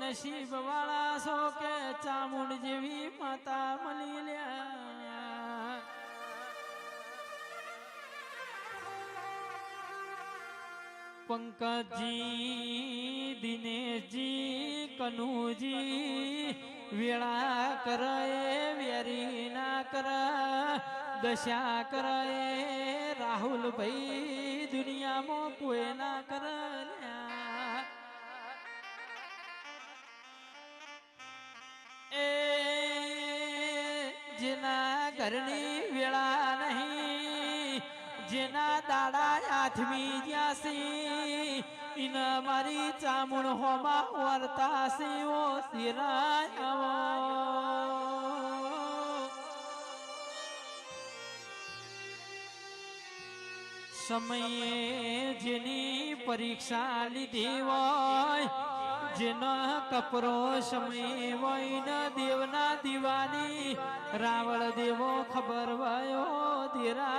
નસીબ વાળા છો કે ચામુંડ જેવી માતા મળી લ્યા પંકજી દિનેશજી કનુજી વેળા કરે વેરી ના કરે દશા કરે રાહુલ ભાઈ દુનિયામાં કોઈ ના કરે એ જેના ઘરની વેળા નહીં જેના દાડા આઠમી જ્યાસી ઇના મારી ચામુણ હોમાં વર્તા સીઓ સિરાય સમયે જેની પરીક્ષા લીધી હોય જેનો કપરો સમય હોય દેવના દીવાની રાવળ દેવો ખબર વયો ધીરા